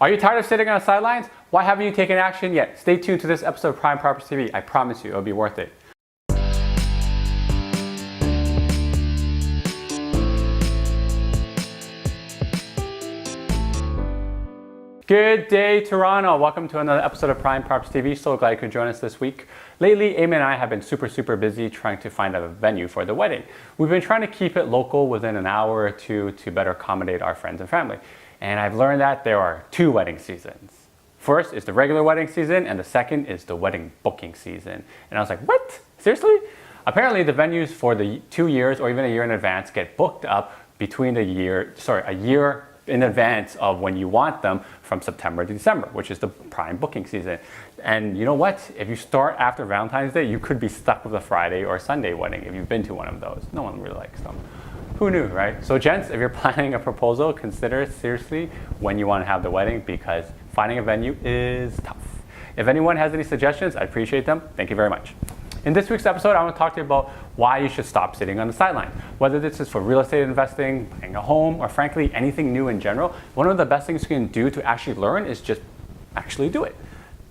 Are you tired of sitting on the sidelines? Why haven't you taken action yet? Stay tuned to this episode of Prime Properties TV. I promise you, it'll be worth it. Good day, Toronto. Welcome to another episode of Prime Properties TV. So glad you could join us this week. Lately, Amy and I have been super busy trying to find a venue for the wedding. We've been trying to keep it local within an hour or two to better accommodate our friends and family. And I've learned that there are two wedding seasons. First is the regular wedding season, and the second is the wedding booking season. And I was like, what? Seriously? Apparently, the venues for the 2 years or even a year in advance get booked up between a year in advance of when you want them from September to December, which is the prime booking season. And you know what? If you start after Valentine's Day, you could be stuck with a Friday or Sunday wedding if you've been to one of those. No one really likes them. Who knew, right? So gents, if you're planning a proposal, consider seriously when you want to have the wedding, because finding a venue is tough. If anyone has any suggestions, I'd appreciate them. Thank you very much. In this week's episode, I want to talk to you about why you should stop sitting on the sideline. Whether this is for real estate investing, buying a home, or frankly, anything new in general, one of the best things you can do to actually learn is just actually do it.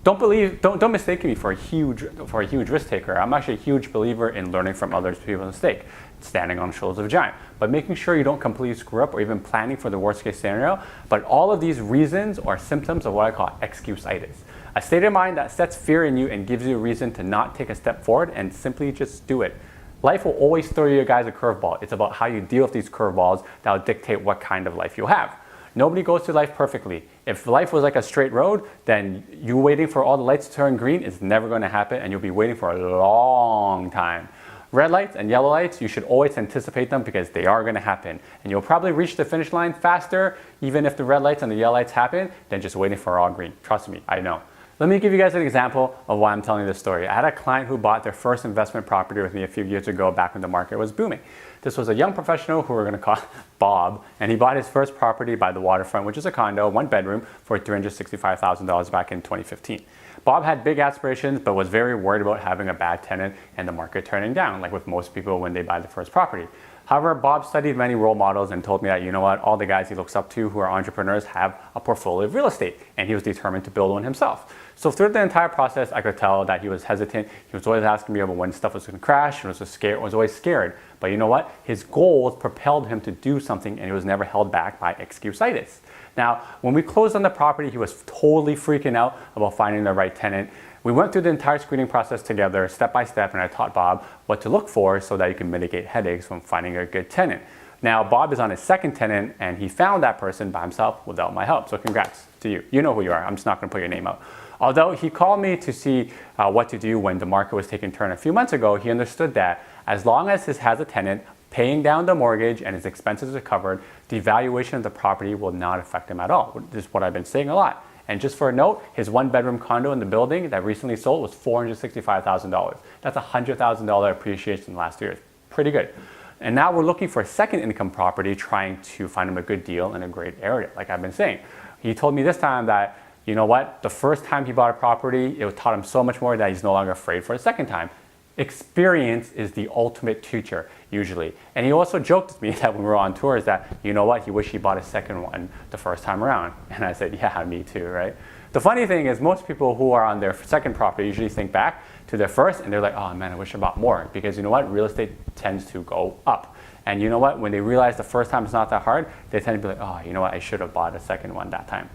Don't mistake me for a huge risk taker. I'm actually a huge believer in learning from other people's mistakes, standing on the shoulders of a giant, but making sure you don't completely screw up or even planning for the worst case scenario. But all of these reasons are symptoms of what I call excuse-itis. A state of mind that sets fear in you and gives you a reason to not take a step forward and simply just do it. Life will always throw you guys a curveball. It's about how you deal with these curveballs that will dictate what kind of life you'll have. Nobody goes through life perfectly. If life was like a straight road, then you waiting for all the lights to turn green is never going to happen, and you'll be waiting for a long time. Red lights and yellow lights, you should always anticipate them because they are going to happen. And you'll probably reach the finish line faster, even if the red lights and the yellow lights happen, than just waiting for all green. Trust me, I know. Let me give you guys an example of why I'm telling you this story. I had a client who bought their first investment property with me a few years ago, back when the market was booming. This was a young professional who we're going to call Bob, and he bought his first property by the waterfront, which is a condo, 1 bedroom, for $365,000 back in 2015. Bob had big aspirations, but was very worried about having a bad tenant and the market turning down, like with most people when they buy the first property. However, Bob studied many role models and told me that, you know what, all the guys he looks up to who are entrepreneurs have a portfolio of real estate, and he was determined to build one himself. So through the entire process, I could tell that he was hesitant. He was always asking me about when stuff was going to crash, and was always scared. But you know what? His goals propelled him to do something, and he was never held back by excuse-itis. Now, when we closed on the property, he was totally freaking out about finding the right tenant. We went through the entire screening process together, step by step, and I taught Bob what to look for so that you can mitigate headaches from finding a good tenant. Now, Bob is on his second tenant, and he found that person by himself without my help. So congrats to you. You know who you are. I'm just not going to put your name out. Although he called me to see what to do when the market was taking a turn a few months ago, he understood that as long as he has a tenant paying down the mortgage and his expenses are covered, the valuation of the property will not affect him at all. This is what I've been saying a lot. And just for a note, his 1-bedroom condo in the building that recently sold was $465,000. That's a $100,000 appreciation in the last year. Pretty good. And now we're looking for a second income property, trying to find him a good deal in a great area, like I've been saying. He told me this time that, you know what, the first time he bought a property, it taught him so much more that he's no longer afraid for a second time. Experience is the ultimate teacher, usually. And he also joked with me that when we were on tours that, you know what, he wished he bought a second one the first time around. And I said, yeah, me too, right? The funny thing is most people who are on their second property usually think back to their first and they're like, oh man, I wish I bought more. Because you know what, real estate tends to go up. And you know what, when they realize the first time it's not that hard, they tend to be like, oh, you know what, I should have bought a second one that time.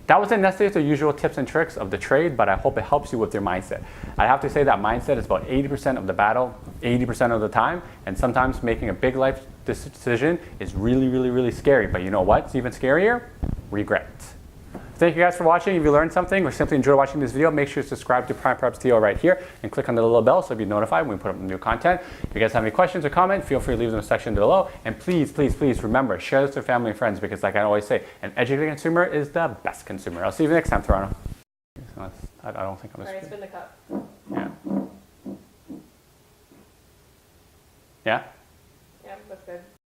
That wasn't necessarily the usual tips and tricks of the trade, but I hope it helps you with your mindset. I have to say that mindset is about 80% of the battle, 80% of the time, and sometimes making a big life decision is really scary. But you know what's even scarier? Regret. Thank you guys for watching. If you learned something or simply enjoyed watching this video, make sure to subscribe to Prime Properties TV right here and click on the little bell so you'll be notified when we put up new content. If you guys have any questions or comments, feel free to leave them in the section below. And please remember, share this with family and friends, because like I always say, an educated consumer is the best consumer. I'll see you next time, Toronto. I don't think I'm Alright, spin the cup. Yeah. Yeah?